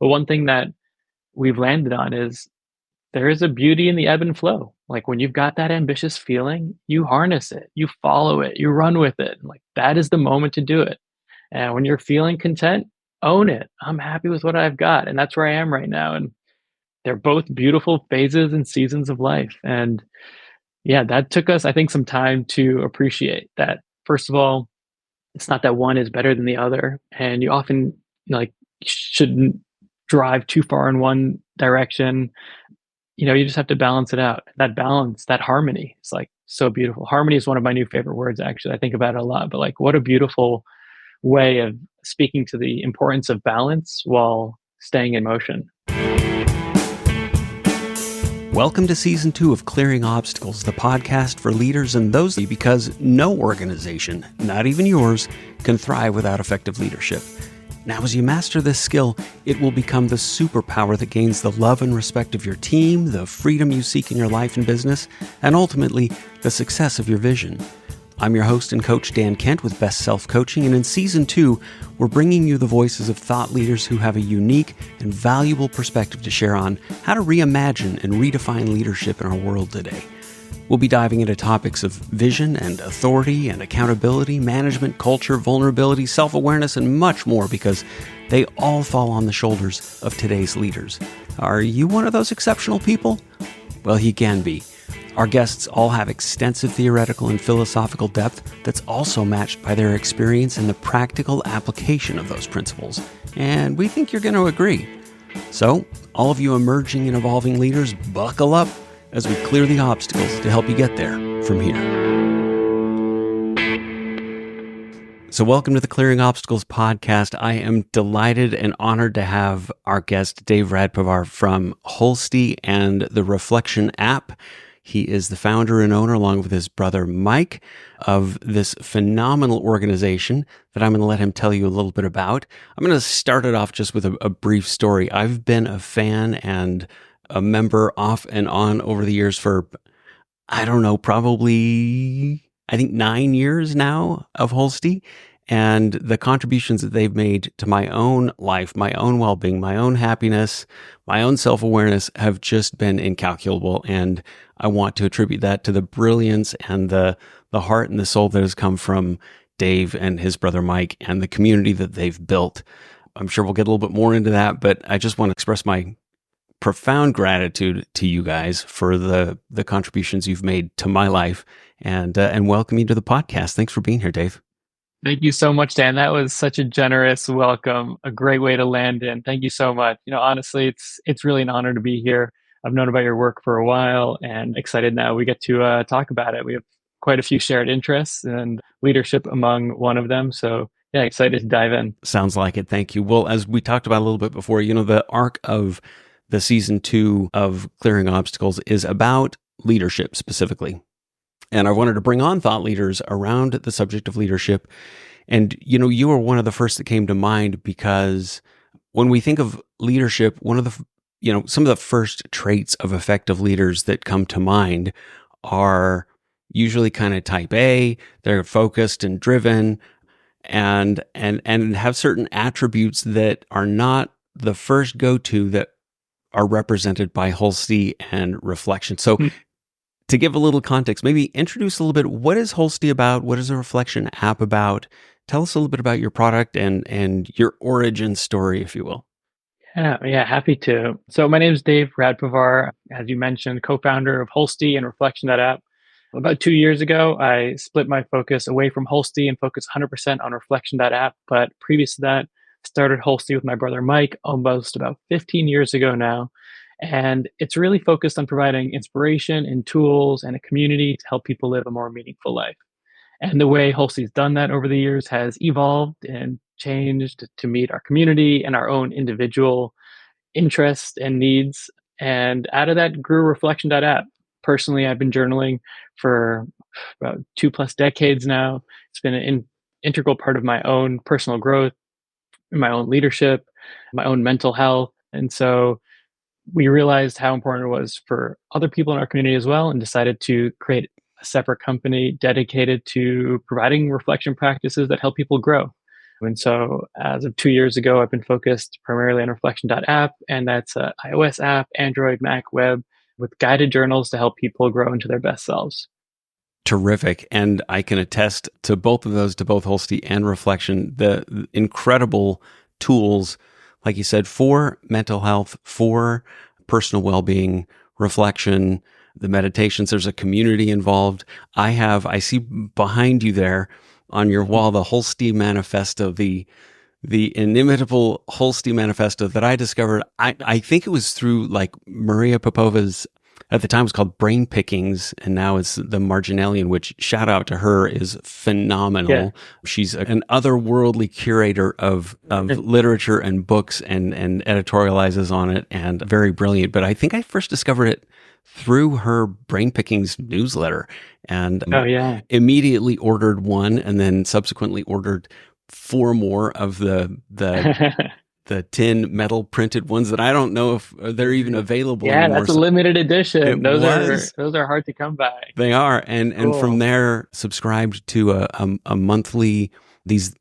But one thing that we've landed on is there is a beauty in the ebb and flow. Like when you've got that ambitious feeling, you harness it, you follow it, you run with it. Like that is the moment to do it. And when you're feeling content, own it. I'm happy with what I've got. And that's where I am right now. And they're both beautiful phases and seasons of life. And yeah, that took us, I think, some time to appreciate that. First of all, it's not that one is better than the other. And you often like shouldn't drive too far in one direction. You just have to balance it out. That balance, that harmony is like so beautiful. Harmony is one of my new favorite words, actually. I think about it a lot, but like what a beautiful way of speaking to the importance of balance while staying in motion. Welcome to Season 2 of Clearing Obstacles, the podcast for leaders and those because no organization, not even yours, can thrive without effective leadership. Now, as you master this skill, it will become the superpower that gains the love and respect of your team, the freedom you seek in your life and business, and ultimately, the success of your vision. I'm your host and coach, Dan Kent, with Best Self Coaching, and in Season 2, we're bringing you the voices of thought leaders who have a unique and valuable perspective to share on how to reimagine and redefine leadership in our world today. We'll be diving into topics of vision and authority and accountability, management, culture, vulnerability, self-awareness, and much more because they all fall on the shoulders of today's leaders. Are you one of those exceptional people? Well, you can be. Our guests all have extensive theoretical and philosophical depth that's also matched by their experience in the practical application of those principles. And we think you're going to agree. So, all of you emerging and evolving leaders, buckle up as we clear the obstacles to help you get there from here. So welcome to the Clearing Obstacles podcast. I am delighted and honored to have our guest, Dave Radparvar from Holstee and the Reflection.app. He is the founder and owner, along with his brother Mike, of this phenomenal organization that I'm going to let him tell you a little bit about. I'm going to start it off just with a brief story. I've been a fan and a member off and on over the years for, probably 9 years now of Holstee. And the contributions that they've made to my own life, my own well-being, my own happiness, my own self-awareness have just been incalculable. And I want to attribute that to the brilliance and the heart and the soul that has come from Dave and his brother Mike and the community that they've built. I'm sure we'll get a little bit more into that, but I just want to express my profound gratitude to you guys for the contributions you've made to my life and welcome you to the podcast. Thanks for being here, Dave. Thank you so much, Dan. That was such a generous welcome, a great way to land in. Thank you so much. Honestly, it's really an honor to be here. I've known about your work for a while and excited now we get to talk about it. We have quite a few shared interests and leadership among one of them. So yeah, excited to dive in. Sounds like it. Thank you. Well, as we talked about a little bit before, the arc of the Season 2 of Clearing Obstacles is about leadership specifically. And I wanted to bring on thought leaders around the subject of leadership. And, you were one of the first that came to mind because when we think of leadership, one of the, some of the first traits of effective leaders that come to mind are usually kind of type A. They're focused and driven and have certain attributes that are not the first go-to that are represented by Holstee and Reflection. So to give a little context, maybe introduce a little bit, what is Holstee about? What is the Reflection app about? Tell us a little bit about your product and your origin story, if you will. Yeah, happy to. So my name is Dave Radparvar, as you mentioned, co-founder of Holstee and Reflection.app. About 2 years ago, I split my focus away from Holstee and focused 100% on Reflection.app. But previous to that, started Holstee with my brother Mike almost about 15 years ago now. And it's really focused on providing inspiration and tools and a community to help people live a more meaningful life. And the way Holstee's done that over the years has evolved and changed to meet our community and our own individual interests and needs. And out of that grew Reflection.app. Personally, I've been journaling for about 2+ decades now. It's been an integral part of my own personal growth, my own leadership, my own mental health. And so we realized how important it was for other people in our community as well and decided to create a separate company dedicated to providing reflection practices that help people grow. And so as of 2 years ago, I've been focused primarily on reflection.app, and that's an iOS app, Android, Mac, web, with guided journals to help people grow into their best selves. Terrific. And I can attest to both of those, to both Holstee and Reflection, the incredible tools, like you said, for mental health, for personal well-being, reflection, the meditations. There's a community involved. I see behind you there on your wall, the Holstee Manifesto, the inimitable Holstee Manifesto that I discovered. I think it was through like Maria Popova's, at the time it was called Brain Pickings, and now it's the Marginalian, which, shout out to her, is Yeah. phenomenal. She's an otherworldly curator of literature and books, and editorializes on it, and very brilliant. But I think I first discovered it through her Brain Pickings newsletter, and Oh, yeah. immediately ordered one, and then subsequently ordered 4 more of the tin metal printed ones that I don't know if they're even available Yeah, anymore. that's a So limited it edition. was. Those are hard to come by. They are, and from Cool. there subscribed to a monthly, these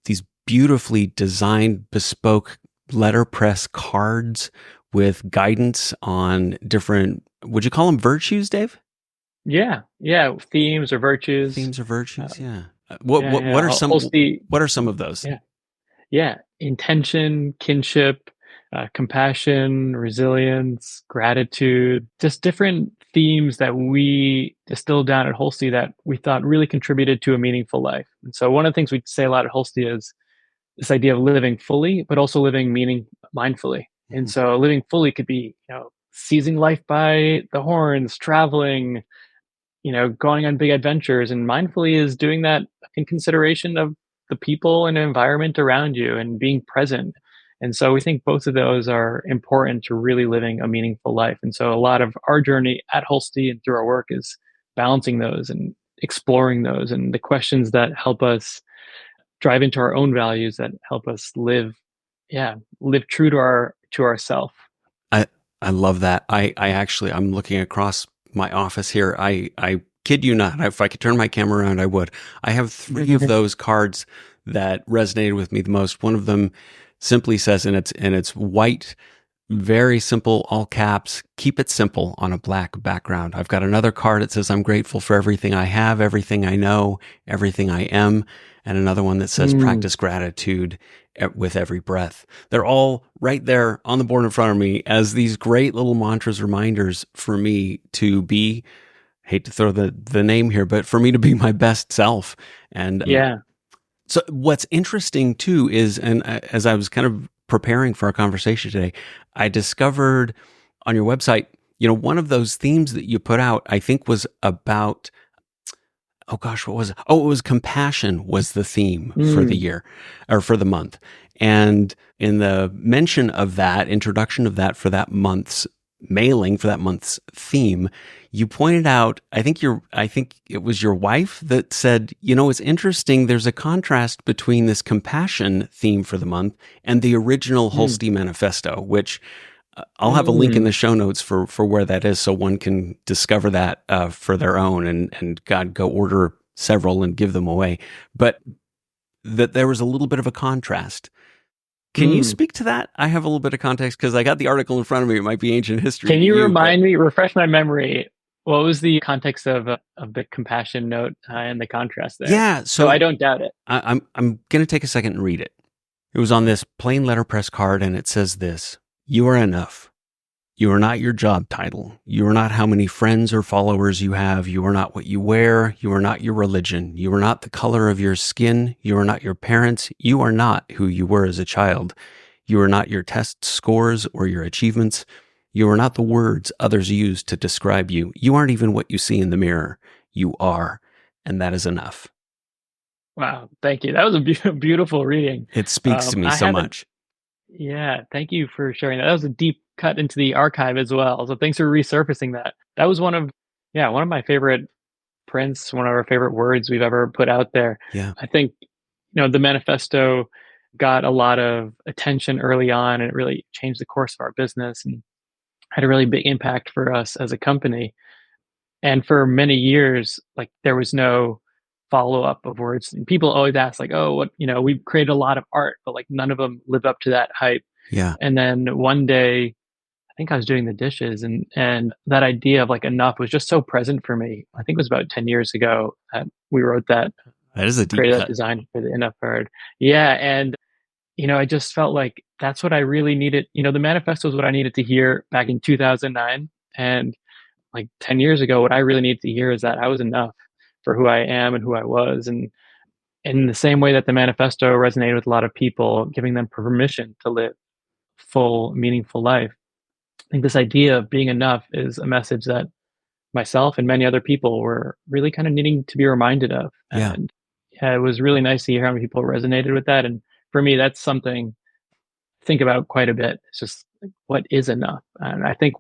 beautifully designed bespoke letterpress cards with guidance on different, would you call them virtues, Dave? Yeah, yeah, themes or virtues. Themes or Uh, virtues, yeah. yeah, yeah. Holstee. What are some of those? Yeah, yeah. Intention, kinship, compassion, resilience, gratitude. Just different themes that we distilled down at Holstee that we thought really contributed to a meaningful life. And so one of the things we say a lot at Holstee is this idea of living fully, but also living meaning mindfully. And Mhm. so living fully could be, seizing life by the horns, traveling, going on big adventures. And mindfully is doing that in consideration of the people and environment around you and being present. And so we think both of those are important to really living a meaningful life. And so a lot of our journey at Holstee and through our work is balancing those and exploring those and the questions that help us drive into our own values that help us live, yeah, live true to ourself. I I love that. I actually, I'm looking across my office here. I kid you not. If I could turn my camera around, I would. I have 3 of those cards that resonated with me the most. One of them simply says, and it's white, very simple, all caps, keep it simple, on a black background. I've got another card that says, I'm grateful for everything I have, everything I know, everything I am. And another one that says, Mm, practice gratitude with every breath. They're all right there on the board in front of me as these great little mantras, reminders for me to be, hate to throw the name here, but for me to be my best self. And yeah. so what's interesting too is, and as I was kind of preparing for our conversation today, I discovered on your website, one of those themes that you put out, I think was about, oh gosh, what was it? Oh, it was compassion was the theme for the Mm, year, or for the month. And in the mention of that, introduction of that for that month's mailing, for that month's theme, you pointed out, I think it was your wife that said, it's interesting. There's a contrast between this compassion theme for the month and the original mm, Holstee Manifesto, which I'll have a link in mm. the show notes for where that is, so one can discover that for their own, and God, go order several and give them away. But that there was a little bit of a contrast. Can you Mm. speak to that? I have a little bit of context because I got the article in front of me. It might be ancient history Can to you you, but refresh my memory? What was the context of the compassion note and the contrast there? yeah. So I So don't doubt it. I'm going to take a second and read it. It was on this plain letterpress card, and it says this: "You are enough. You are not your job title. You are not how many friends or followers you have. You are not what you wear. You are not your religion. You are not the color of your skin. You are not your parents. You are not who you were as a child. You are not your test scores or your achievements. You are not the words others use to describe you. You aren't even what you see in the mirror. You are, and that is enough." Wow, thank you. That was a beautiful reading. It speaks to me I so haven't. much. Yeah, thank you for sharing that. That was a deep cut into the archive as well. So thanks for resurfacing that. That was one of my favorite prints, one of our favorite words we've ever put out there. Yeah. I think, the manifesto got a lot of attention early on, and it really changed the course of our business and had a really big impact for us as a company. And for many years, like there was no follow up of words. And people always ask like, "Oh, what, we've created a lot of art, but like none of them live up to that hype." Yeah. And then one day, I think I was doing the dishes, and that idea of like enough was just so present for me. I think it was about 10 years ago that we wrote that, That is a deep created that cut. design for the enough card. Yeah, and I just felt like that's what I really needed. The manifesto is what I needed to hear back in 2009, and like 10 years ago, what I really needed to hear is that I was enough for who I am and who I was. And in the same way that the manifesto resonated with a lot of people, giving them permission to live full, meaningful life. I think this idea of being enough is a message that myself and many other people were really kind of needing to be reminded of. Yeah. And yeah, it was really nice to hear how many people resonated with that. And for me, that's something I think about quite a bit. It's just like, what is enough? And I think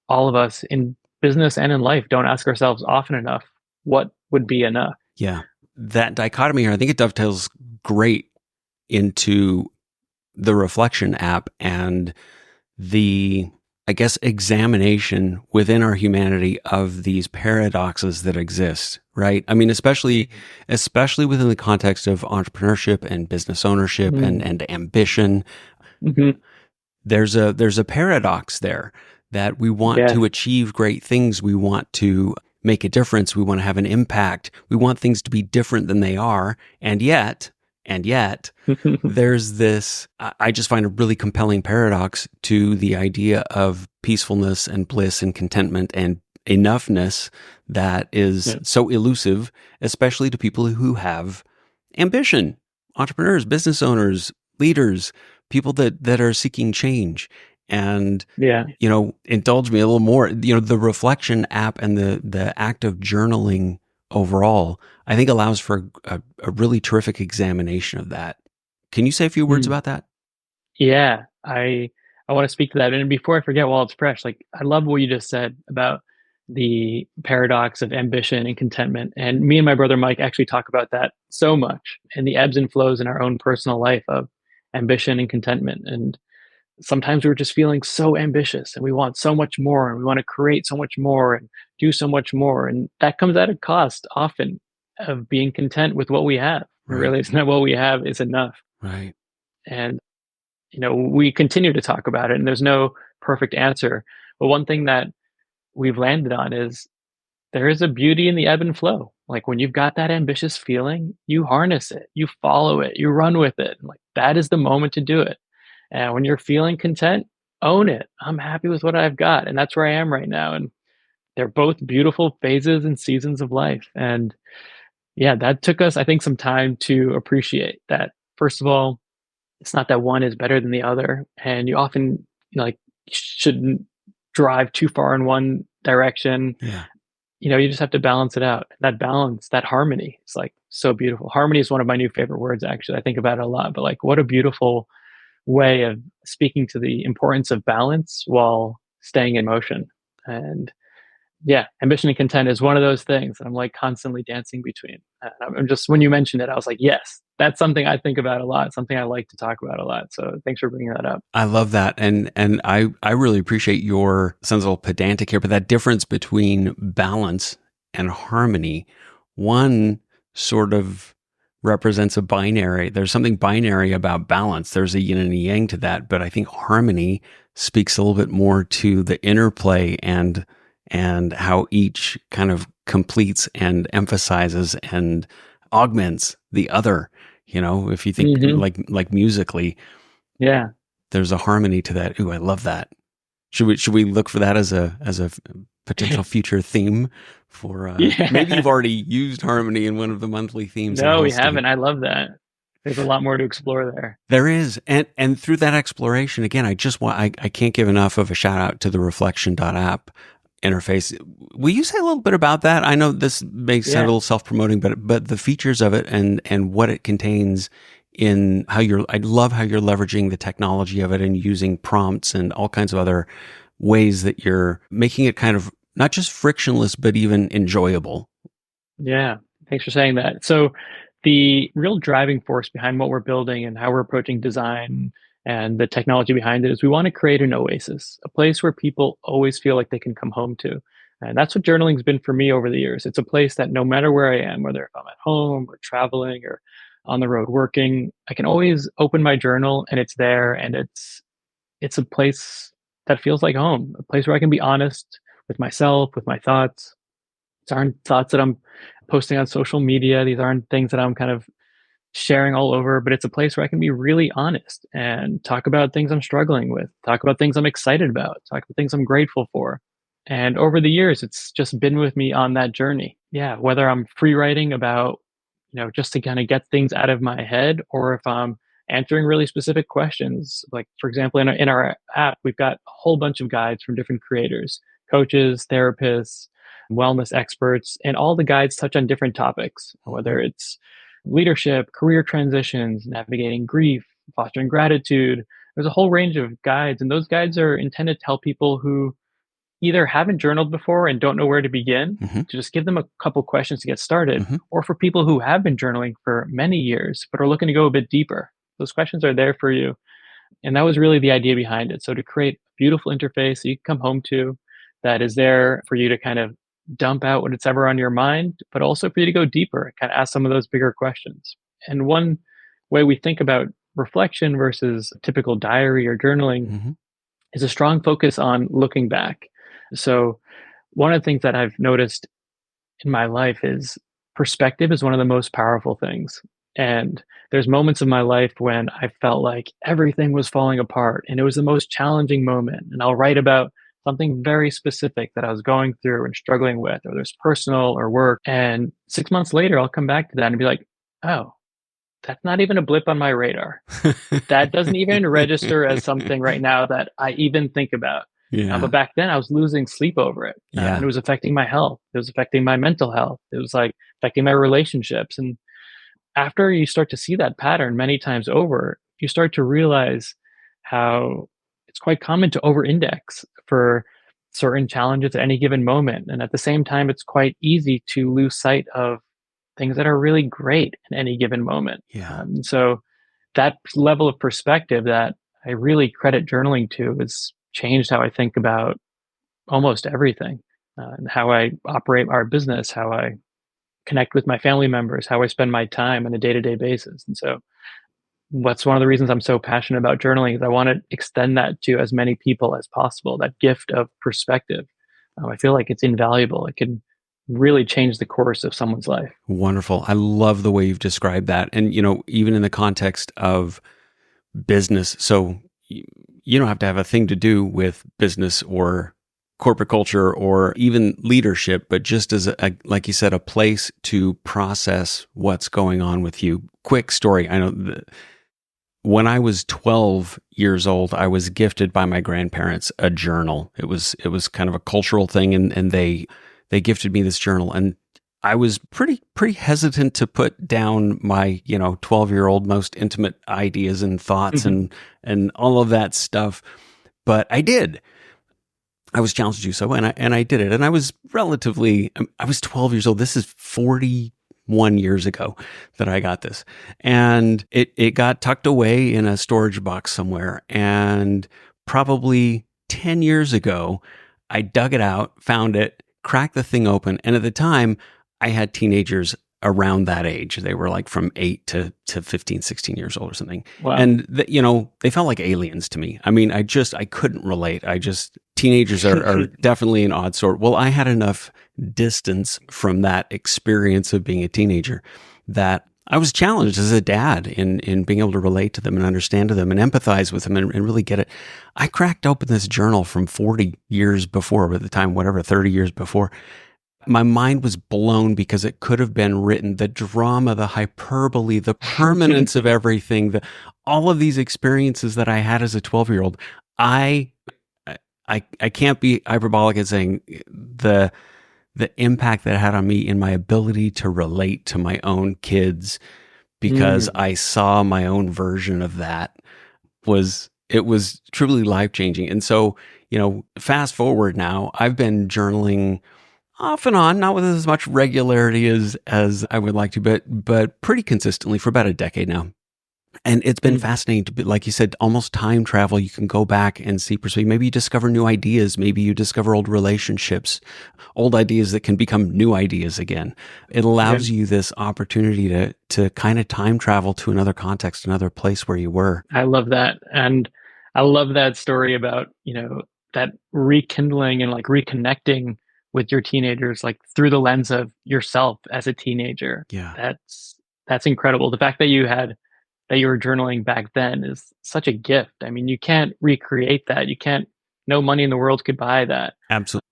all of us in business and in life don't ask ourselves often enough what would be enough. Yeah. That dichotomy here, I think it dovetails great into the Reflection app and the, I guess, examination within our humanity of these paradoxes that exist, right? I mean, especially within the context of entrepreneurship and business ownership Mm. and ambition. Hmm. There's a paradox there that we want Yeah. to achieve great things. We want to make a difference. We want to have an impact. We want things to be different than they are. And yet, there's this, I just find a really compelling paradox to the idea of peacefulness and bliss and contentment and enoughness that is Yeah. so elusive, especially to people who have ambition, entrepreneurs, business owners, leaders, people that are seeking change. And, Yeah. indulge me a little more, the Reflection app and the act of journaling overall, I think allows for a really terrific examination of that. Can you say a few words Mm. about that? Yeah. I want to speak to that. And before I forget, while it's fresh, like I love what you just said about the paradox of ambition and contentment. And me and my brother Mike actually talk about that so much, and the ebbs and flows in our own personal life of ambition and contentment. And sometimes we're just feeling so ambitious and we want so much more and we want to create so much more and do so much more. And that comes at a cost often of being content with what we have. And Right. really, it's not what we have is enough. Right. And, we continue to talk about it and there's no perfect answer. But one thing that we've landed on is there is a beauty in the ebb and flow. Like when you've got that ambitious feeling, you harness it, you follow it, you run with it. And like that is the moment to do it. And when you're feeling content, own it. I'm happy with what I've got. And that's where I am right now. And they're both beautiful phases and seasons of life. And yeah, that took us, I think, some time to appreciate that. First of all, it's not that one is better than the other. And you often like shouldn't drive too far in one direction. Yeah. You just have to balance it out. That balance, that harmony is like so beautiful. Harmony is one of my new favorite words, actually. I think about it a lot, but like what a beautiful way of speaking to the importance of balance while staying in motion. And yeah, ambition and content is one of those things that I'm like constantly dancing between. I'm just, when you mentioned it, I was like, yes, that's something I think about a lot, something I like to talk about a lot. So thanks for bringing that up. I love that. And I really appreciate your, sounds a little pedantic here, but that difference between balance and harmony, one sort of represents a binary. There's something binary about balance. There's a yin and a yang to that, but I think harmony speaks a little bit more to the interplay and how each kind of completes and emphasizes and augments the other. If you think Hmm. like musically, Yeah. there's a harmony to that. Ooh, I love that. Should we look for that as a potential future theme for maybe Yeah. you've already used harmony in one of the monthly themes in No, we Holstee. haven't. I love that. There's a lot more to explore there. There is. And through that exploration, again, I can't give enough of a shout out to the reflection.app interface. Will you say a little bit about that? I know this may sound a Yeah. little self-promoting, but the features of it and what it contains in I love how you're leveraging the technology of it and using prompts and all kinds of other ways that you're making it kind of not just frictionless, but even enjoyable. Yeah. Thanks for saying that. So, the real driving force behind what we're building and how we're approaching design and the technology behind it is we want to create an oasis, a place where people always feel like they can come home to. And that's what journaling's been for me over the years. It's a place that no matter where I am, whether if I'm at home or traveling or on the road working, I can always open my journal and it's there, and it's a place that feels like home, a place where I can be honest with myself, with my thoughts. These aren't thoughts that I'm posting on social media. These aren't things that I'm kind of sharing all over, but it's a place where I can be really honest and talk about things I'm struggling with, talk about things I'm excited about, talk about things I'm grateful for. And over the years, it's just been with me on that journey. Yeah, whether I'm free writing about, just to kind of get things out of my head, or if I'm answering really specific questions. Like, for example, in our app, we've got a whole bunch of guides from different creators, coaches, therapists, wellness experts, and all the guides touch on different topics, whether it's leadership, career transitions, navigating grief, fostering gratitude. There's a whole range of guides, and those guides are intended to help people who either haven't journaled before and don't know where to begin, Mm-hmm. to just give them a couple questions to get started, Mm-hmm. or for people who have been journaling for many years but are looking to go a bit deeper. Those questions are there for you. And that was really the idea behind it. So to create a beautiful interface that you can come home to, that is there for you to kind of dump out what's ever on your mind, but also for you to go deeper, kind of ask some of those bigger questions. And one way we think about reflection versus typical diary or journaling Mm-hmm. is a strong focus on looking back. So one of the things that I've noticed in my life is perspective is one of the most powerful things. And there's moments of my life when I felt like everything was falling apart and it was the most challenging moment. And I'll write about something very specific that I was going through and struggling with, or there's personal or work. And 6 months later, I'll come back to that and be like, oh, that's not even a blip on my radar. That doesn't even register as something right now that I even think about. Yeah. But back then, I was losing sleep over it, Yeah. and it was affecting my health. It was affecting my mental health. It was like affecting my relationships. And after you start to see that pattern many times over, you start to realize how it's quite common to over-index for certain challenges at any given moment, and at the same time, it's quite easy to lose sight of things that are really great in any given moment. Yeah. So that level of perspective that I really credit journaling to has changed how I think about almost everything, and how I operate our business, how I connect with my family members, how I spend my time on a day-to-day basis. And so what's one of the reasons I'm so passionate about journaling is I want to extend that to as many people as possible, that gift of perspective. I feel like it's invaluable. It can really change the course of someone's life. Wonderful. I love the way you've described that. And, even in the context of business, so you don't have to have a thing to do with business or corporate culture or even leadership, but just as like you said, a place to process what's going on with you. Quick story. I know when I was 12 years old, I was gifted by my grandparents a journal. It was kind of a cultural thing, and they gifted me this journal, and I was pretty hesitant to put down my 12-year-old most intimate ideas and thoughts and all of that stuff, but I did. I was challenged to do so, and I did it. And I was 12 years old. This is 41 years ago that I got this, and it got tucked away in a storage box somewhere. And probably 10 years ago, I dug it out, found it, cracked the thing open, and at the time, I had teenagers around that age. They were like from 8 to 15, 16 years old or something. Wow. And they felt like aliens to me. I mean, I couldn't relate. Teenagers are definitely an odd sort. Well, I had enough distance from that experience of being a teenager that I was challenged as a dad in being able to relate to them and understand to them and empathize with them and really get it. I cracked open this journal from 40 years before, at the time, 30 years before. My mind was blown because it could have been written. The drama, the hyperbole, the permanence of everything, all of these experiences that I had as a 12-year-old. I can't be hyperbolic in saying the impact that it had on me in my ability to relate to my own kids, because I saw my own version of that. It was truly life-changing. And so, fast forward now, I've been journaling off and on, not with as much regularity as I would like to, but pretty consistently for about a decade now. And it's been Mm. fascinating to be, like you said, almost time travel. You can go back and see perspective. Maybe you discover new ideas. Maybe you discover old relationships, old ideas that can become new ideas again. It Yeah. allows you this opportunity to kind of time travel to another context, another place where you were. I love that. And I love that story about, that rekindling and like reconnecting with your teenagers, like through the lens of yourself as a teenager. Yeah. That's incredible. The fact that you were journaling back then is such a gift. I mean, you can't recreate that. You can't, no money in the world could buy that. Absolutely.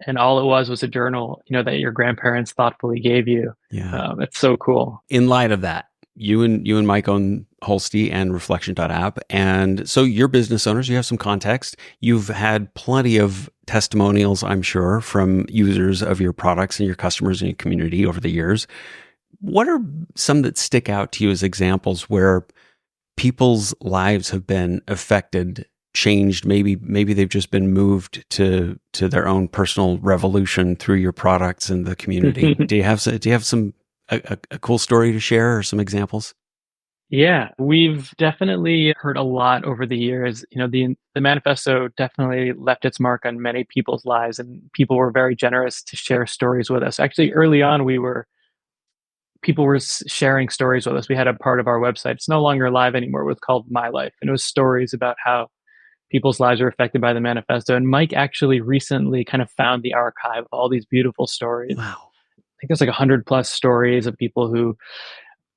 And all it was a journal, that your grandparents thoughtfully gave you. Yeah. It's so cool. In light of that, you and Mike own Holstee and Reflection.app. And so you're business owners, you have some context. You've had plenty of testimonials, I'm sure, from users of your products and your customers and your community over the years. What are some that stick out to you as examples where people's lives have been affected, changed? Maybe they've just been moved to their own personal revolution through your products and the community. Do you have some a cool story to share or some examples? Yeah, we've definitely heard a lot over the years. The manifesto definitely left its mark on many people's lives, and people were very generous to share stories with us. Actually, early on, people were sharing stories with us. We had a part of our website. It's no longer live anymore. It was called My Life, and it was stories about how people's lives are affected by the manifesto. And Mike actually recently kind of found the archive of all these beautiful stories. Wow. I think there's like 100+ stories of people who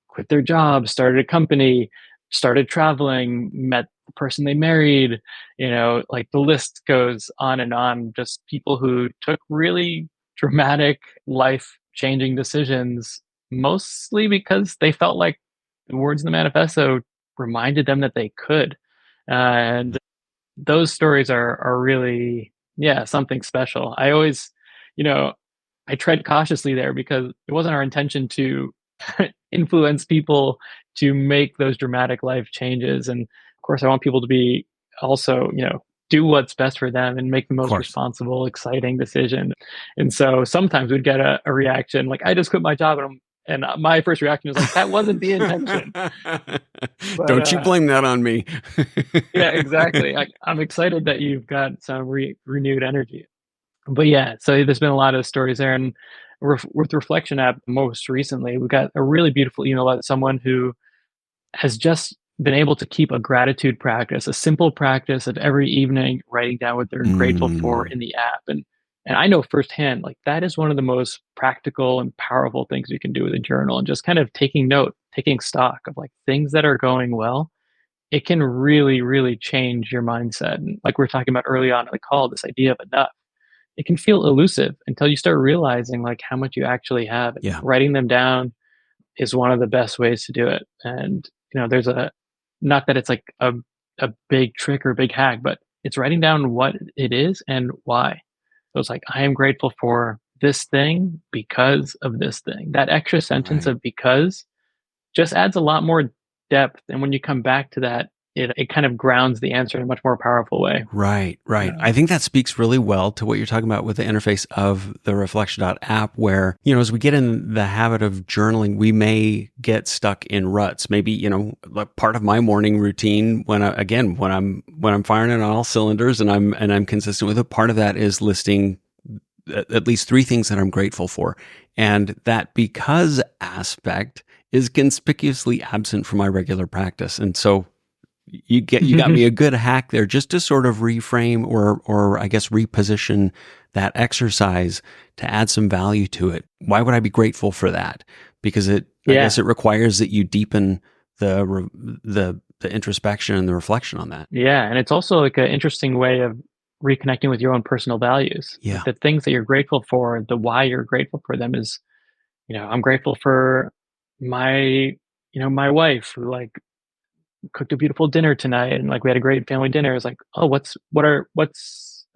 quit their jobs, started a company, started traveling, met the person they married, like the list goes on and on. Just people who took really dramatic life changing decisions, mostly because they felt like the words in the manifesto reminded them that they could. And those stories are really, yeah, something special. I always, you know, I tread cautiously there because it wasn't our intention to influence people to make those dramatic life changes. And of course, I want people to be also, do what's best for them and make the Of most course. responsible, exciting decision. And so sometimes we'd get a reaction like, I just quit my job. And my first reaction was like, that wasn't the intention. But Don't you blame that on me. yeah, exactly. I'm excited that you've got some renewed energy. But yeah, so there's been a lot of stories there. And with Reflection app, most recently, we got a really beautiful email about someone who has just been able to keep a gratitude practice, a simple practice of every evening writing down what they're grateful for Mm, in the app. And I know firsthand, like that is one of the most practical and powerful things you can do with a journal, and just kind of taking note, taking stock of like things that are going well. It can really, really change your mindset. And like we were talking about early on in the call, this idea of enough, it can feel elusive until you start realizing like how much you actually have. And yeah. writing them down is one of the best ways to do it. And there's not that it's like a big trick or a big hack, but it's writing down what it is and why. So it's like, I am grateful for this thing because of this thing. That extra sentence Right. of because just adds a lot more depth. And when you come back to that, it kind of grounds the answer in a much more powerful way. Right, right. Yeah. I think that speaks really well to what you're talking about with the interface of the Reflection.app, where, as we get in the habit of journaling, we may get stuck in ruts. Maybe, like part of my morning routine when I'm firing it on all cylinders and I'm consistent with it, part of that is listing at least 3 things that I'm grateful for. And that because aspect is conspicuously absent from my regular practice. And so you got me a good hack there just to sort of reframe or I guess reposition that exercise to add some value to it. Why would I be grateful for that? Because I guess it requires that you deepen the introspection and the reflection on that. Yeah, and it's also like an interesting way of reconnecting with your own personal values. Yeah. Like the things that you're grateful for, the why you're grateful for them is, I'm grateful for my, my wife who like cooked a beautiful dinner tonight, and like we had a great family dinner. It's like, oh, what's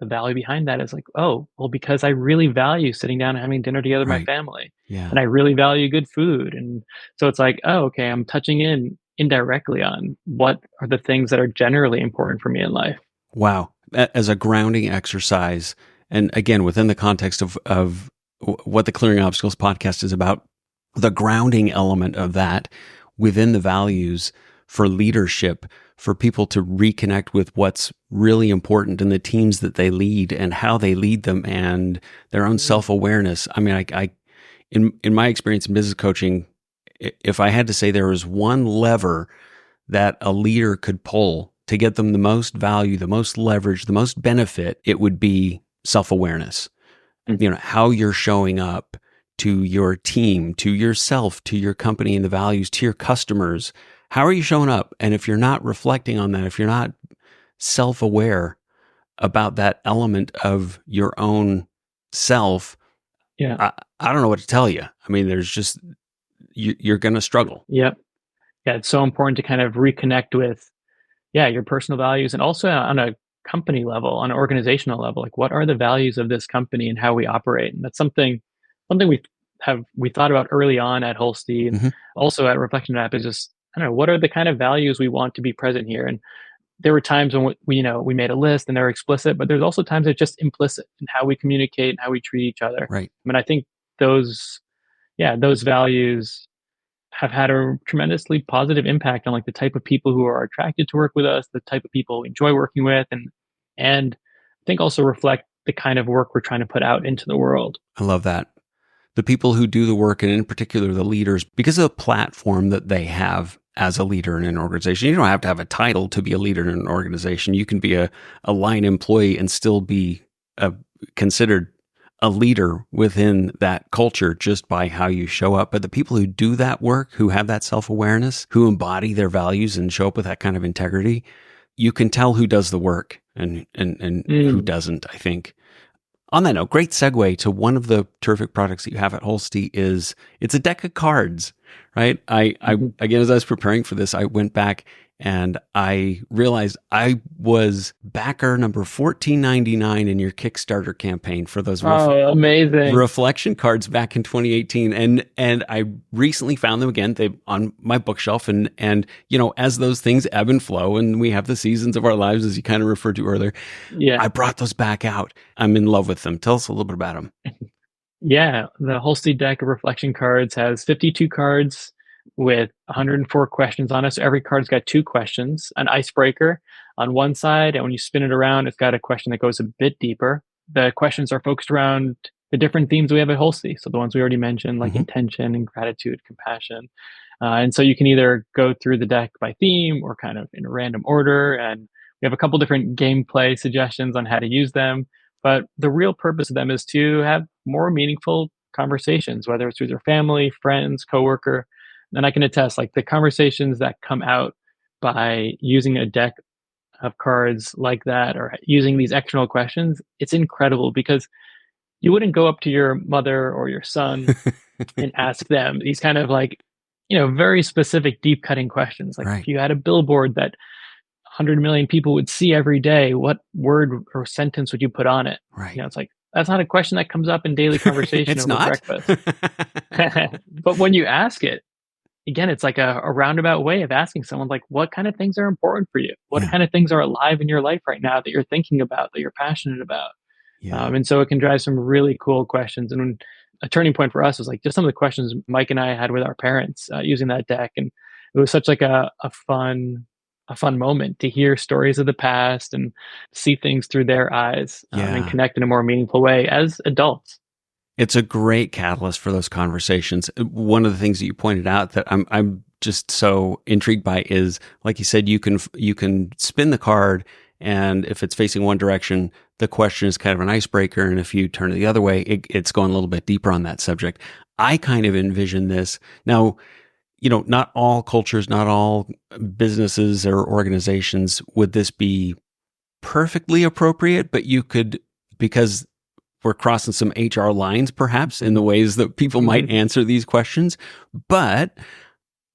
the value behind that? Is like, oh, well, because I really value sitting down and having dinner together with my Right. family, Yeah. and I really value good food. And so it's like, oh, okay, I'm touching in indirectly on what are the things that are generally important for me in life. Wow. As a grounding exercise, and again, within the context of what the Clearing Obstacles podcast is about, the grounding element of that within the values for leadership, for people to reconnect with what's really important in the teams that they lead and how they lead them and their own self-awareness. I mean, I in my experience in business coaching, if I had to say there was one lever that a leader could pull to get them the most value, the most leverage, the most benefit, it would be self-awareness. How you're showing up to your team, to yourself, to your company and the values, to your customers. How are you showing up? And if you're not reflecting on that, if you're not self-aware about that element of your own self, Yeah. I don't know what to tell you. I mean, there's just, you're going to struggle. Yep. Yeah. It's so important to kind of reconnect with, your personal values, and also on a company level, on an organizational level, like what are the values of this company and how we operate? And that's something we thought about early on at Holstee and Mm-hmm. also at Reflection.app is just, I don't know, what are the kind of values we want to be present here? And there were times when we made a list and they were explicit, but there's also times it's just implicit in how we communicate and how we treat each other. Right. I mean, I think those values have had a tremendously positive impact on like the type of people who are attracted to work with us, the type of people we enjoy working with, and I think also reflect the kind of work we're trying to put out into the world. I love that. The people who do the work, and in particular the leaders, because of the platform that they have as a leader in an organization. You don't have to have a title to be a leader in an organization. You can be a line employee and still be considered a leader within that culture just by how you show up. But the people who do that work, who have that self-awareness, who embody their values and show up with that kind of integrity, you can tell who does the work and who doesn't, I think. On that note, great segue to one of the terrific products that you have at Holstee is it's a deck of cards, right? I again, as I was preparing for this, I went back and I realized I was backer number 1499 in your Kickstarter campaign for those amazing reflection cards back in 2018, and I recently found them again. They on my bookshelf, and as those things ebb and flow, and we have the seasons of our lives, as you kind of referred to earlier. Yeah, I brought those back out. I'm in love with them. Tell us a little bit about them. Yeah, the Holstee deck of reflection cards has 52 cards with 104 questions on it. So every card's got 2 questions, an icebreaker on one side, and when you spin it around, it's got a question that goes a bit deeper. The questions are focused around the different themes we have at Holstee. So the ones we already mentioned, like intention and gratitude, compassion. And so you can either go through the deck by theme or kind of in a random order. And we have a couple different gameplay suggestions on how to use them. But the real purpose of them is to have more meaningful conversations, whether it's with your family, friends, coworker. And I can attest, like the conversations that come out by using a deck of cards like that or using these external questions, it's incredible because you wouldn't go up to your mother or your son and ask them these kind of like, very specific, deep cutting questions. Like Right. if you had a billboard that 100 million people would see every day, what word or sentence would you put on it? Right. It's like, that's not a question that comes up in daily conversation It's over not? breakfast. But when you ask it, again, it's like a roundabout way of asking someone, like, what kind of things are important for you? What kind of things are alive in your life right now that you're thinking about, that you're passionate about? Yeah. And so it can drive some really cool questions. And a turning point for us was like just some of the questions Mike and I had with our parents using that deck. And it was such like a fun moment to hear stories of the past and see things through their eyes and connect in a more meaningful way as adults. It's a great catalyst for those conversations. One of the things that you pointed out that I'm just so intrigued by is, like you said, you can spin the card, and if it's facing one direction, the question is kind of an icebreaker, and if you turn it the other way, it's going a little bit deeper on that subject. I kind of envision this now. Not all cultures, not all businesses or organizations would this be perfectly appropriate, but you could, because we're crossing some HR lines perhaps in the ways that people might answer these questions. But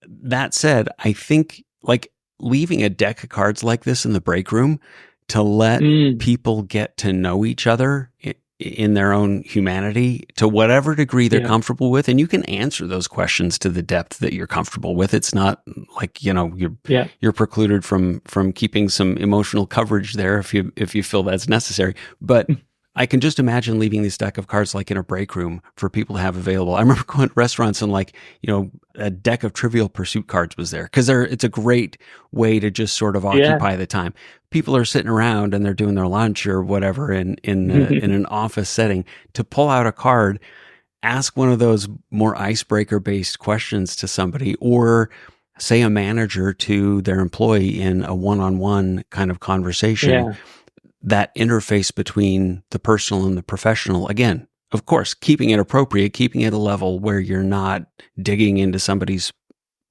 that said, I think like leaving a deck of cards like this in the break room to let people get to know each other in their own humanity to whatever degree they're comfortable with. And you can answer those questions to the depth that you're comfortable with. It's not like, you're precluded from keeping some emotional coverage there if you feel that's necessary. But I can just imagine leaving this deck of cards like in a break room for people to have available. I remember going to restaurants and a deck of Trivial Pursuit cards was there because it's a great way to just sort of Yeah. occupy the time. People are sitting around and they're doing their lunch or whatever in an office setting. To pull out a card, ask one of those more icebreaker based questions to somebody, or say a manager to their employee in a one-on-one kind of conversation. Yeah. That interface between the personal and the professional, again, of course, keeping it appropriate, keeping it a level where you're not digging into somebody's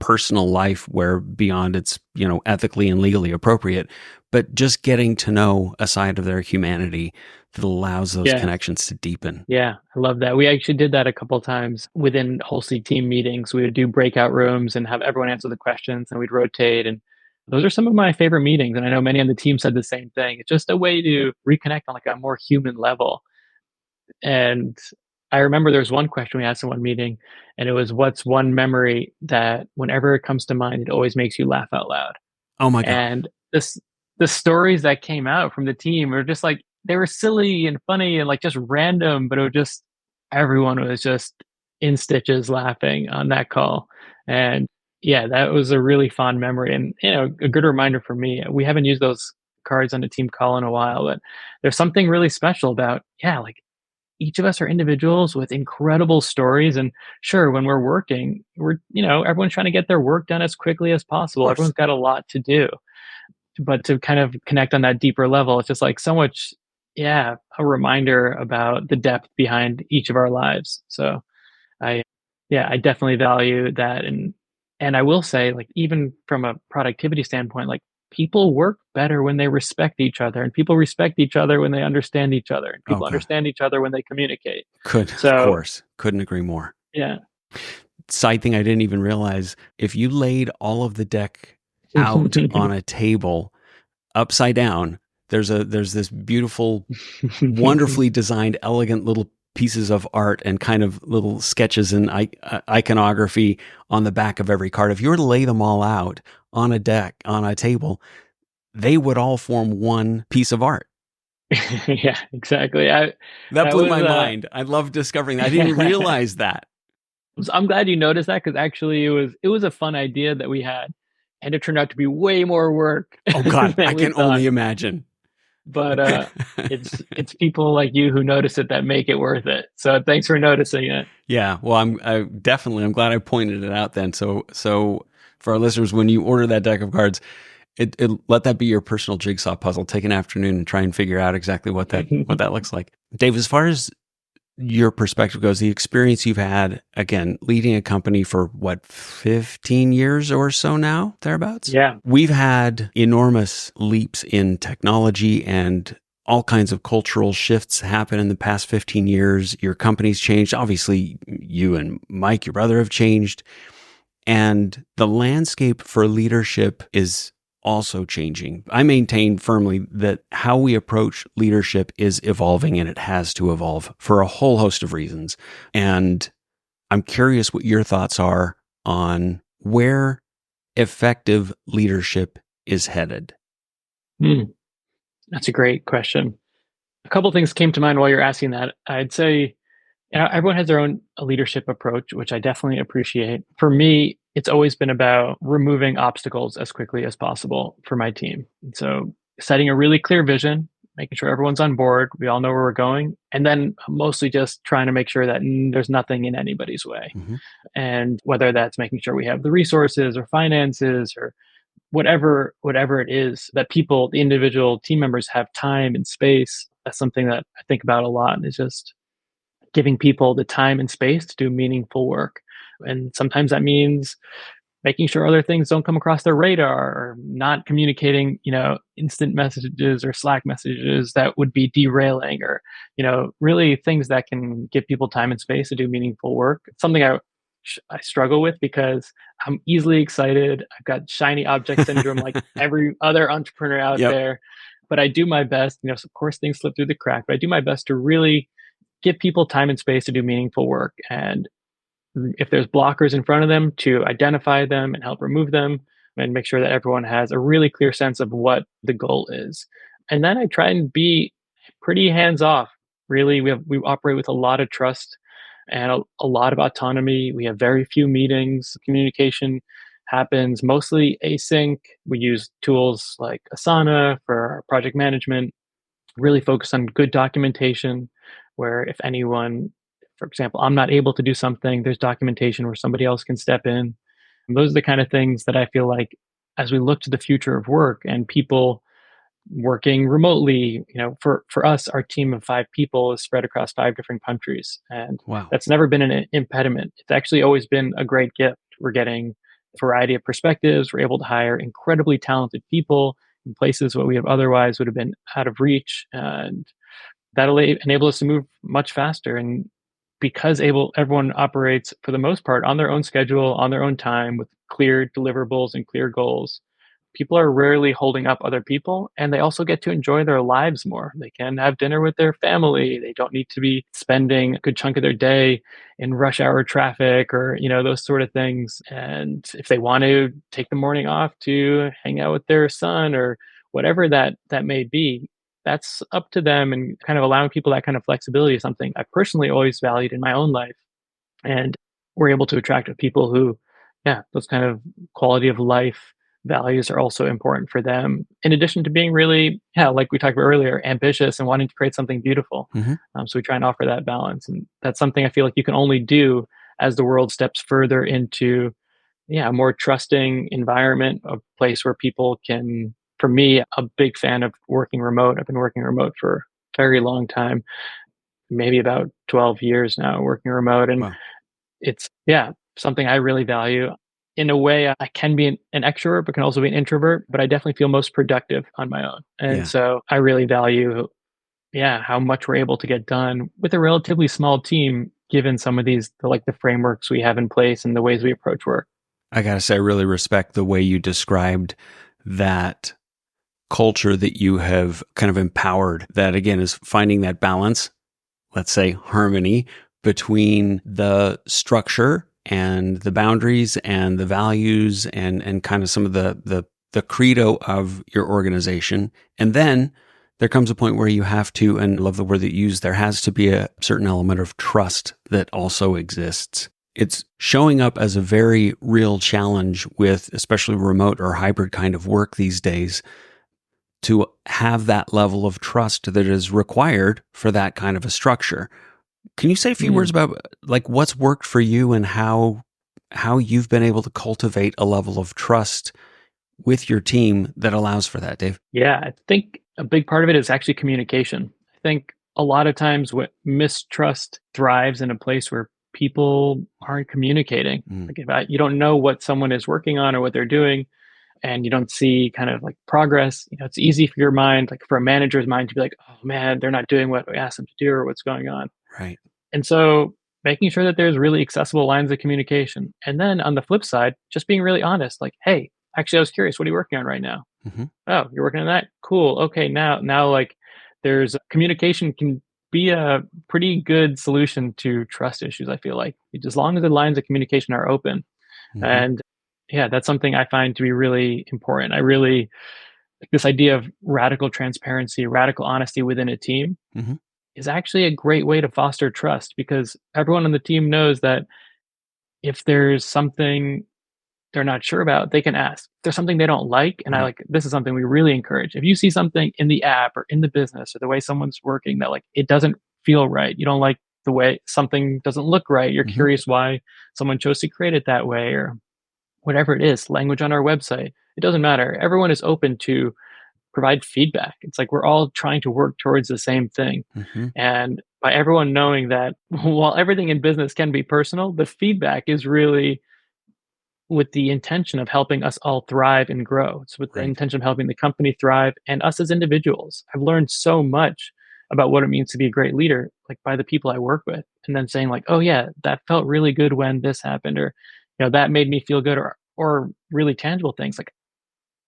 personal life where beyond it's, ethically and legally appropriate, but just getting to know a side of their humanity that allows those Yeah. connections to deepen. Yeah, I love that. We actually did that a couple of times within Holstee team meetings. We would do breakout rooms and have everyone answer the questions, and we'd rotate. And those are some of my favorite meetings. And I know many on the team said the same thing. It's just a way to reconnect on like a more human level. And I remember there was one question we asked in one meeting, and it was, "What's one memory that, whenever it comes to mind, it always makes you laugh out loud?" Oh my God. And the stories that came out from the team were just like, they were silly and funny and like just random, but it was just, everyone was just in stitches laughing on that call. And yeah, that was a really fond memory, and a good reminder for me. We haven't used those cards on a team call in a while, but there's something really special about, yeah, like each of us are individuals with incredible stories. And sure, when we're working, everyone's trying to get their work done as quickly as Of possible. course. Everyone's got a lot to do, but to kind of connect on that deeper level, it's just like so much, yeah, a reminder about the depth behind each of our lives. So I, yeah, I definitely value that. And I will say, like, even from a productivity standpoint, like, people work better when they respect each other, and people respect each other when they understand each other, and Oh people God. understand each other when they communicate. Of So course. Couldn't agree more. yeah. Side thing I didn't even realize, if you laid all of the deck out on a table upside down, there's this beautiful, wonderfully designed, elegant little pieces of art and kind of little sketches and iconography on the back of every card. If you were to lay them all out on a deck, on a table, they would all form one piece of art. Yeah, exactly. That That blew was my mind. I love discovering that. I didn't yeah. realize that. So I'm glad you noticed that, because actually it was a fun idea that we had, and it turned out to be way more work Oh God, I than we can thought. only imagine. But it's people like you who notice it that make it worth it. So thanks for noticing it. Yeah, well, I'm glad I pointed it out then. So for our listeners, when you order that deck of cards, it let that be your personal jigsaw puzzle. Take an afternoon and try and figure out exactly what that looks like. Dave, as far as your perspective goes, the experience you've had, again, leading a company for 15 years or so now, thereabouts? Yeah. We've had enormous leaps in technology and all kinds of cultural shifts happen in the past 15 years. Your company's changed. Obviously, you and Mike, your brother, have changed. And the landscape for leadership is also changing. I maintain firmly that how we approach leadership is evolving, and it has to evolve for a whole host of reasons. And I'm curious what your thoughts are on where effective leadership is headed. Hmm, that's a great question. A couple things came to mind while you're asking that. I'd say, everyone has their own leadership approach, which I definitely appreciate. For me, it's always been about removing obstacles as quickly as possible for my team. And so setting a really clear vision, making sure everyone's on board, we all know where we're going, and then mostly just trying to make sure that there's nothing in anybody's way. Mm-hmm. And whether that's making sure we have the resources or finances or whatever it is, that people, the individual team members, have time and space. That's something that I think about a lot, is just giving people the time and space to do meaningful work. And sometimes that means making sure other things don't come across their radar, or not communicating, instant messages or Slack messages that would be derailing, or, really things that can give people time and space to do meaningful work. It's something I struggle with, because I'm easily excited. I've got shiny object syndrome like every other entrepreneur out Yep. there. But I do my best, of course things slip through the crack, but I do my best to really give people time and space to do meaningful work. And if there's blockers in front of them, to identify them and help remove them, and make sure that everyone has a really clear sense of what the goal is. And then I try and be pretty hands off. Really, we operate with a lot of trust and a lot of autonomy. We have very few meetings. Communication happens mostly async. We use tools like Asana for our project management, really focus on good documentation where if anyone, for example, I'm not able to do something, there's documentation where somebody else can step in. And those are the kind of things that I feel like as we look to the future of work and people working remotely, for us, our team of 5 people is spread across 5 different countries. And Wow. that's never been an impediment. It's actually always been a great gift. We're getting a variety of perspectives. We're able to hire incredibly talented people in places where we have otherwise would have been out of reach. And that'll enable us to move much faster. And because everyone operates for the most part on their own schedule, on their own time with clear deliverables and clear goals, people are rarely holding up other people, and they also get to enjoy their lives more. They can have dinner with their family. They don't need to be spending a good chunk of their day in rush hour traffic or, those sort of things. And if they want to take the morning off to hang out with their son or whatever that may be, that's up to them. And kind of allowing people that kind of flexibility is something I personally always valued in my own life. And we're able to attract people who, yeah, those kind of quality of life values are also important for them. In addition to being really, yeah, like we talked about earlier, ambitious and wanting to create something beautiful. Hmm. So we try and offer that balance. And that's something I feel like you can only do as the world steps further into, yeah, a more trusting environment, a place where people can, for me, a big fan of working remote. I've been working remote for a very long time, maybe about 12 years now working remote. And Wow. it's, yeah, something I really value. In a way, I can be an extrovert, but can also be an introvert, but I definitely feel most productive on my own. And Yeah. so I really value, yeah, how much we're able to get done with a relatively small team, given some of the frameworks we have in place and the ways we approach work. I gotta say, I really respect the way you described that culture that you have kind of empowered. That again is finding that balance, let's say harmony between the structure and the boundaries and the values and kind of some of the credo of your organization. And then there comes a point where you have to, and I love the word that you use, there has to be a certain element of trust that also exists. It's showing up as a very real challenge with especially remote or hybrid kind of work these days to have that level of trust that is required for that kind of a structure. Can you say a few words about like what's worked for you and how you've been able to cultivate a level of trust with your team that allows for that, Dave? Yeah, I think a big part of it is actually communication. I think a lot of times what mistrust thrives in a place where people aren't communicating. Mm. Like if you don't know what someone is working on or what they're doing, and you don't see kind of like progress, it's easy for your mind, like for a manager's mind, to be like, oh man, they're not doing what we asked them to do or what's going on. Right. And so making sure that there's really accessible lines of communication. And then on the flip side, just being really honest, like, hey, actually, I was curious, what are you working on right now? Mm-hmm. Oh, you're working on that? Cool. Okay, now like there's communication can be a pretty good solution to trust issues, I feel like. As long as the lines of communication are open. Mm-hmm. And yeah, that's something I find to be really important. I really like this idea of radical transparency, radical honesty within a team Mm-hmm. is actually a great way to foster trust because everyone on the team knows that if there's something they're not sure about, they can ask. If there's something they don't like, and I Right. like this is something we really encourage. If you see something in the app or in the business or the way someone's working that like it doesn't feel right, you don't like the way something doesn't look right, you're Mm-hmm. curious why someone chose to create it that way or whatever it is, language on our website. It doesn't matter. Everyone is open to provide feedback. It's like we're all trying to work towards the same thing. Mm-hmm. And by everyone knowing that while everything in business can be personal, the feedback is really with the intention of helping us all thrive and grow. It's with the Right. intention of helping the company thrive and us as individuals. I've learned so much about what it means to be a great leader, like by the people I work with, and then saying like, "Oh yeah, that felt really good when this happened," or that made me feel good, or really tangible things like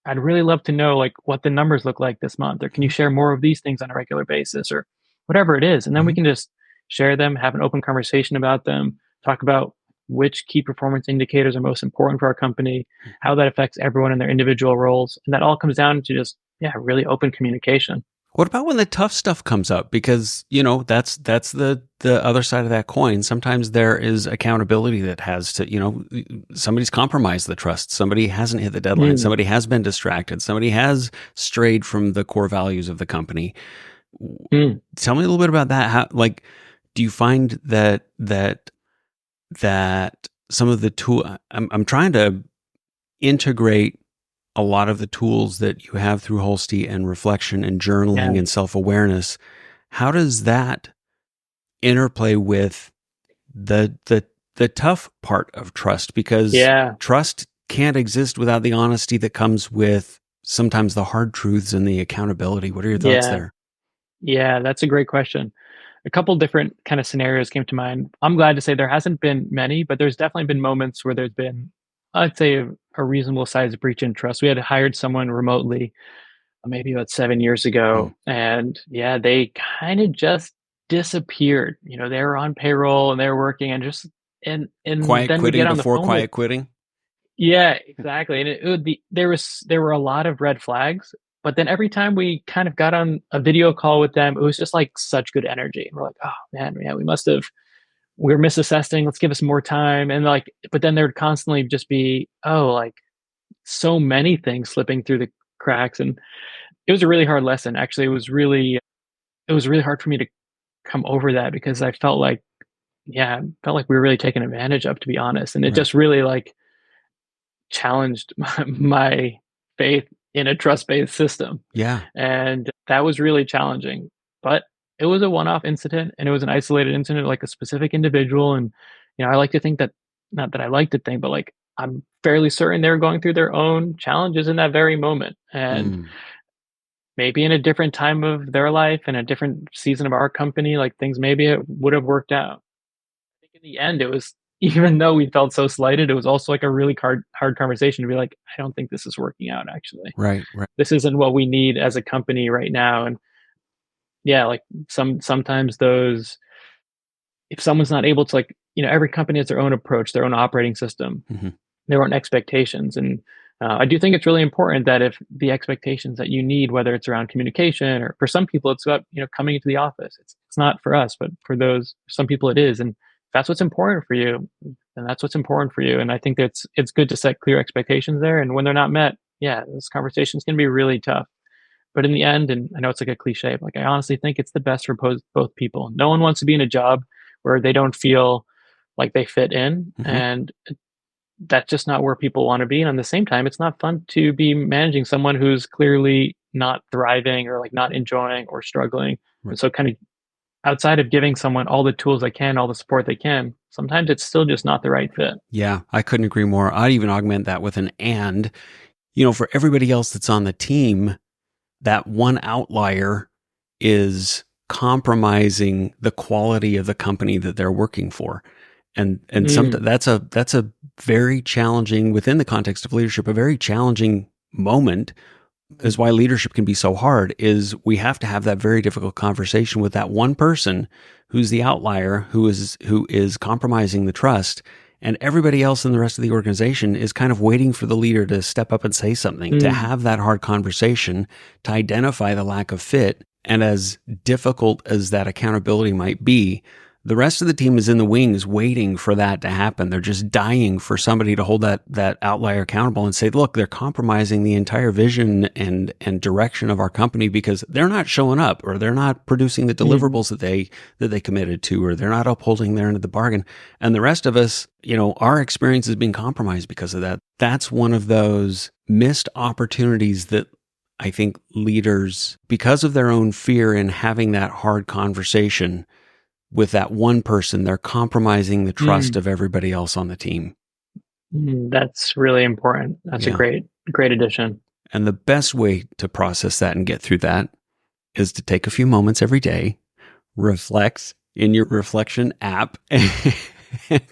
I'd really love to know like what the numbers look like this month, or can you share more of these things on a regular basis, or whatever it is. And then we Mm-hmm. can just share them, have an open conversation about them, talk about which key performance indicators are most important for our company, how that affects everyone in their individual roles. And that all comes down to just, yeah, really open communication. What about when the tough stuff comes up? Because, that's the other side of that coin. Sometimes there is accountability that has to, somebody's compromised the trust. Somebody hasn't hit the deadline. Mm, Somebody has been distracted. Somebody has strayed from the core values of the company. mm. Tell me a little bit about that. How, like, do you find that some of the I'm trying to integrate a lot of the tools that you have through Holstee and reflection and journaling Yeah. and self-awareness. How does that interplay with the tough part of trust? Because Yeah. trust can't exist without the honesty that comes with sometimes the hard truths and the accountability. What are your thoughts Yeah. there? Yeah. That's a great question. A couple different kind of scenarios came to mind. I'm glad to say there hasn't been many, but there's definitely been moments where there's been, I'd say, a reasonable sized breach in trust. We had hired someone remotely maybe about 7 years Hmm. ago, and yeah, they kind of just disappeared. They were on payroll and they were working, and just and Quiet then we quitting get on the before phone with. quiet quitting? Yeah, exactly. And it would be there were a lot of red flags, but then every time we kind of got on a video call with them, it was just like such good energy. We're like, oh man, yeah, we're misassessing. Let's give us more time. And like, but then there'd constantly just be, oh, like so many things slipping through the cracks. And it was a really hard lesson. Actually, it was really hard for me to come over that because I felt like, yeah, I felt like we were really taken advantage of, to be honest. And it Right. just really like challenged my faith in a trust-based system. Yeah. And that was really challenging. But it was a one-off incident and it was an isolated incident, like a specific individual. And, I like to think that, not that I like to think, but like I'm fairly certain they were going through their own challenges in that very moment. And Mm. maybe in a different time of their life and a different season of our company, like things maybe it would have worked out. I think in the end, it was even though we felt so slighted, it was also like a really hard conversation to be like, I don't think this is working out actually. Right. Right. This isn't what we need as a company right now. And yeah, like sometimes those if someone's not able to like, every company has their own approach, their own operating system, Hmm. their own expectations. And I do think it's really important that if the expectations that you need, whether it's around communication or for some people, it's about, coming into the office. It's not for us, but some people it is. And if that's what's important for you, then that's what's important for you. And I think it's good to set clear expectations there. And when they're not met, yeah, those conversations can be really tough. But in the end, and I know it's like a cliche, but like I honestly think it's the best for both people. No one wants to be in a job where they don't feel like they fit in, Hmm. and that's just not where people want to be. And at the same time, it's not fun to be managing someone who's clearly not thriving or like not enjoying or struggling. Right. And so, kind of outside of giving someone all the tools they can, all the support they can, sometimes it's still just not the right fit. Yeah, I couldn't agree more. I'd even augment that with an and. For everybody else that's on the team, that one outlier is compromising the quality of the company that they're working for. And Mm, that's a very challenging, within the context of leadership, a very challenging moment. Is why leadership can be so hard, is we have to have that very difficult conversation with that one person who's the outlier, who is compromising the trust, and everybody else in the rest of the organization is kind of waiting for the leader to step up and say something, to mm, have that hard conversation, to identify the lack of fit. And as difficult as that accountability might be, the rest of the team is in the wings waiting for that to happen. They're just dying for somebody to hold that outlier accountable and say, look, they're compromising the entire vision and direction of our company because they're not showing up, or they're not producing the mm, deliverables that they committed to, or they're not upholding their end of the bargain. And the rest of us, our experience is being compromised because of that. That's one of those missed opportunities that I think leaders, because of their own fear in having that hard conversation with that one person, they're compromising the trust mm, of everybody else on the team. that's really important. That's a Yeah. great addition. And the best way to process that and get through that is to take a few moments every day, reflect in your reflection app, and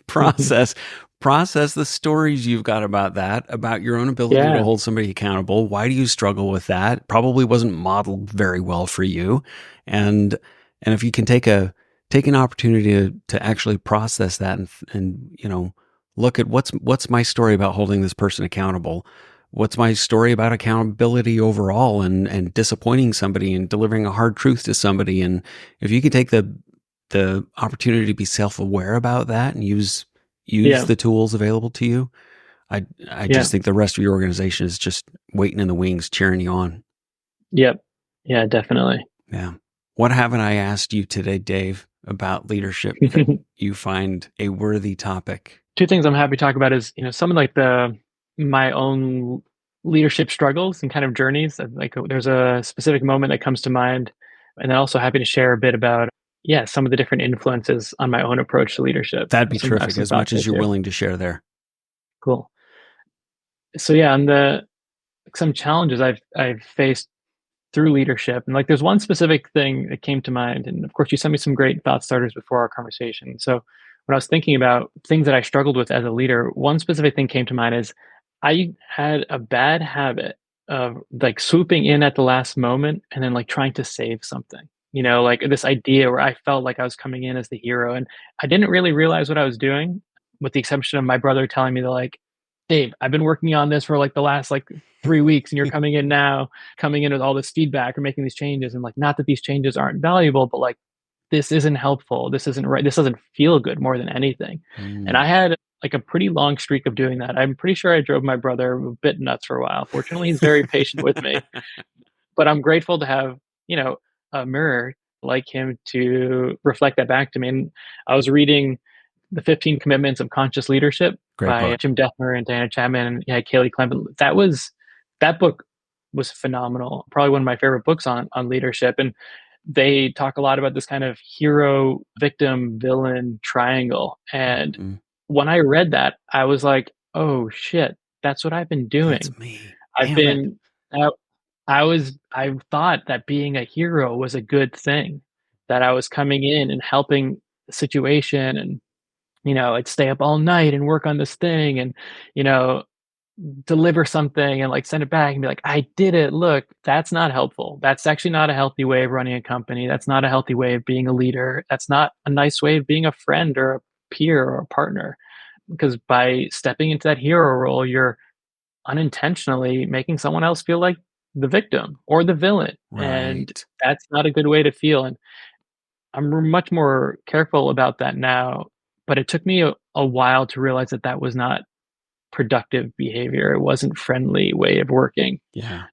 process the stories you've got about that, about your own ability to Yeah. hold somebody accountable. Why do you struggle with that? Probably wasn't modeled very well for you. And if you can take an opportunity to actually process that and look at what's my story about holding this person accountable. what's my story about accountability overall and disappointing somebody and delivering a hard truth to somebody? And if you can take the opportunity to be self-aware about that and use Yeah. the tools available to you, I Yeah. just think the rest of your organization is just waiting in the wings, cheering you on. Yep. Yeah, definitely. Yeah. What haven't I asked you today, Dave, about leadership that you find a worthy topic? Two things I'm happy to talk about is, some of like my own leadership struggles and kind of journeys. Like there's a specific moment that comes to mind, and then also happy to share a bit about, yeah, some of the different influences on my own approach to leadership. That'd be I have terrific, some as thoughts much there as you're too. willing to share there. Cool. So yeah, on some challenges I've faced through leadership, and like there's one specific thing that came to mind, and of course you sent me some great thought starters before our conversation. So when I was thinking about things that I struggled with as a leader, one specific thing came to mind is I had a bad habit of like swooping in at the last moment and then like trying to save something. Like this idea where I felt like I was coming in as the hero, and I didn't really realize what I was doing, with the exception of my brother telling me that, like, Dave, I've been working on this for like the last like 3 weeks, and you're coming in now, coming in with all this feedback or making these changes. And like, not that these changes aren't valuable, but like, this isn't helpful. This isn't right. This doesn't feel good more than anything. And I Mm. had like a pretty long streak of doing that. I'm pretty sure I drove my brother a bit nuts for a while. Fortunately, he's very patient with me, but I'm grateful to have, you know, a mirror like him to reflect that back to me. And I was reading The 15 Commitments of Conscious Leadership Great by book. Jim Defner and Diana Chapman and, yeah, Kaylee Clement. That book was phenomenal. Probably one of my favorite books on leadership. And they talk a lot about this kind of hero, victim, villain triangle. And Mm. when I read that, I was like, "Oh shit, that's what I've been doing." That's me. I've Damn it. been I thought that being a hero was a good thing, that I was coming in and helping the situation, and, I'd stay up all night and work on this thing and, you know, deliver something and like send it back and be like, "I did it. Look." That's not helpful. That's actually not a healthy way of running a company. That's not a healthy way of being a leader. That's not a nice way of being a friend or a peer or a partner. Because by stepping into that hero role, you're unintentionally making someone else feel like the victim or the villain. And Right. that's not a good way to feel. And much more careful about that now. But it took me a while to realize that that was not productive behavior. It wasn't friendly way of working. Yeah.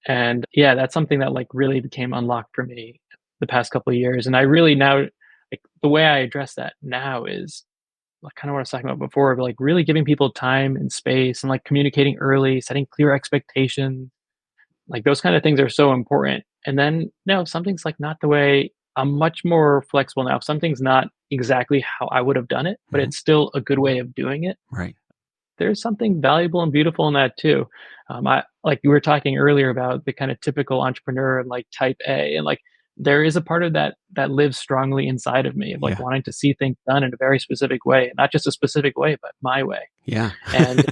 And yeah, that's something that like really became unlocked for me the past couple of years. And I really now, like, the way I address that now is like kind of what I was talking about before, but like really giving people time and space and like communicating early, setting clear expectations. Like those kind of things are so important. And then no, if something's like not the way, I'm much more flexible now. If something's not exactly how I would have done it, but Mhm. it's still a good way of doing it, Right. there's something valuable and beautiful in that too. I like you were talking earlier about the kind of typical entrepreneur and like type A, and like there is a part of that that lives strongly inside of me of like Yeah. wanting to see things done in a very specific way, not just a specific way, but my way. Yeah. And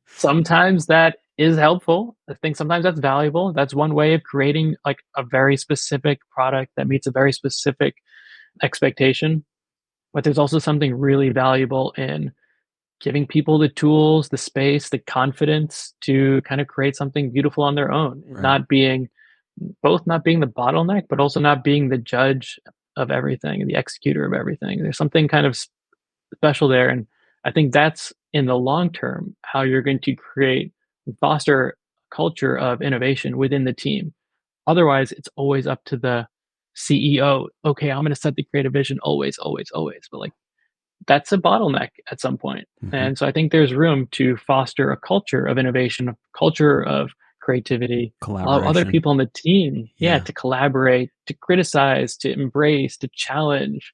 sometimes that is helpful. I think sometimes that's valuable. That's one way of creating like a very specific product that meets a very specific expectation. But there's also something really valuable in giving people the tools, the space, the confidence to kind of create something beautiful on their own, and Right. not being the bottleneck, but also not being the judge of everything and the executor of everything. There's something kind of special there. And I think that's in the long term how you're going to create and foster a culture of innovation within the team. Otherwise, it's always up to the CEO. Okay, I'm going to set the creative vision always, always, always. But like that's a bottleneck at some point. Mhm. And so I think there's room to foster a culture of innovation, a culture of creativity, allow other Collaboration. people on the team, yeah, Yeah. to collaborate, to criticize, to embrace, to challenge.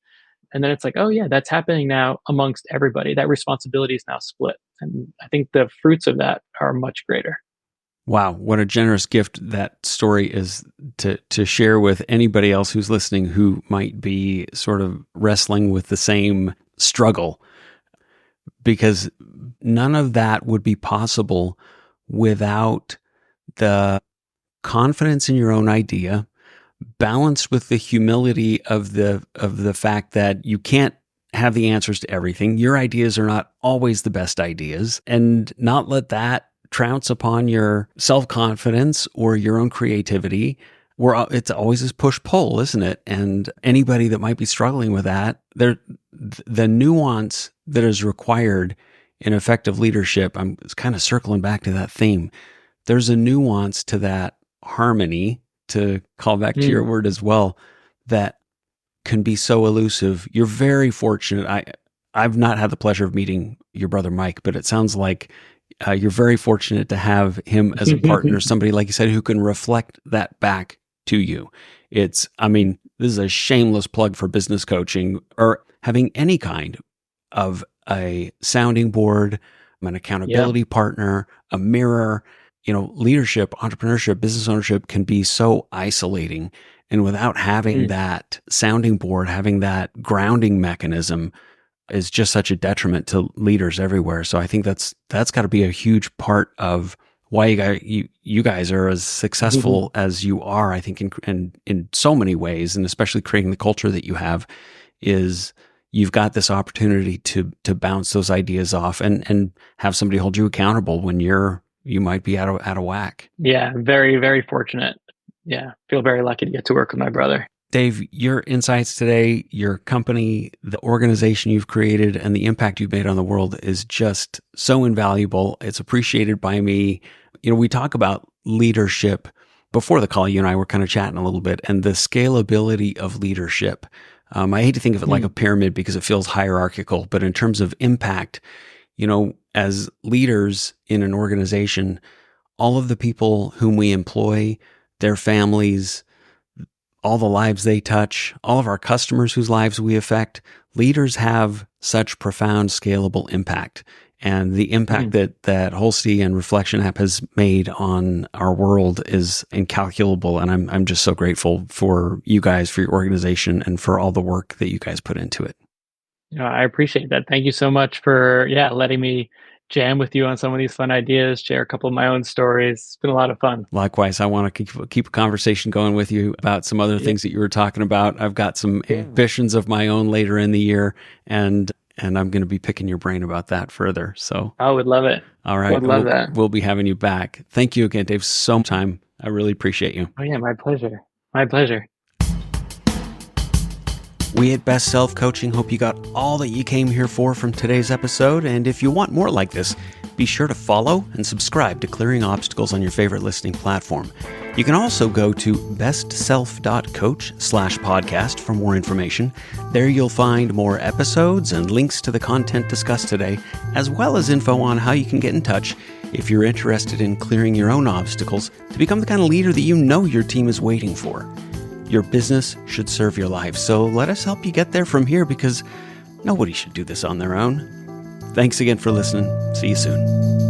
And then it's like, oh yeah, that's happening now amongst everybody. That responsibility is now split. And I think the fruits of that are much greater. Wow, what a generous gift that story is to share with anybody else who's listening who might be sort of wrestling with the same struggle, because none of that would be possible without the confidence in your own idea, balanced with the humility of the fact that you can't have the answers to everything. Your ideas are not always the best ideas, and not let that trounce upon your self-confidence or your own creativity, it's always this push-pull, isn't it? And anybody that might be struggling with that, the nuance that is required in effective leadership, I'm kind of circling back to that theme. There's a nuance to that harmony, to call back to your word as well, that can be so elusive. You're very fortunate. I've not had the pleasure of meeting your brother Mike, but it sounds like you're very fortunate to have him as a partner, somebody, like you said, who can reflect that back to you. This is a shameless plug for business coaching or having any kind of a sounding board, an accountability partner, a mirror. Leadership, entrepreneurship, business ownership can be so isolating. And without having that sounding board, having that grounding mechanism is just such a detriment to leaders everywhere. So I think that's got to be a huge part of why you guys are as successful as you are, I think, in so many ways, and especially creating the culture that you have, is you've got this opportunity to bounce those ideas off and have somebody hold you accountable when you might be out of whack. Yeah, very, very fortunate. Yeah, feel very lucky to get to work with my brother. Dave, your insights today, your company, the organization you've created, and the impact you've made on the world is just so invaluable. It's appreciated by me. We talk about leadership. Before the call, you and I were kind of chatting a little bit, and the scalability of leadership. I hate to think of it like a pyramid because it feels hierarchical, but in terms of impact, as leaders in an organization, all of the people whom we employ, their families, all the lives they touch, all of our customers whose lives we affect, leaders have such profound, scalable impact. And the impact that Holstee and Reflection.app has made on our world is incalculable. And I'm just so grateful for you guys, for your organization, and for all the work that you guys put into it. I appreciate that. Thank you so much for letting me jam with you on some of these fun ideas, share a couple of my own stories. It's been a lot of fun. Likewise, I want to keep a conversation going with you about some other things that you were talking about. I've got some ambitions of my own later in the year, and I'm going to be picking your brain about that further. So I would love it. All right. Would love that. We'll be having you back. Thank you again, Dave, so much time. I really appreciate you. Oh yeah, my pleasure. My pleasure. We at Best Self Coaching hope you got all that you came here for from today's episode. And if you want more like this, be sure to follow and subscribe to Clearing Obstacles on your favorite listening platform. You can also go to bestself.coach/podcast for more information. There you'll find more episodes and links to the content discussed today, as well as info on how you can get in touch if you're interested in clearing your own obstacles to become the kind of leader that you know your team is waiting for. Your business should serve your life, so let us help you get there from here, because nobody should do this on their own. Thanks again for listening. See you soon.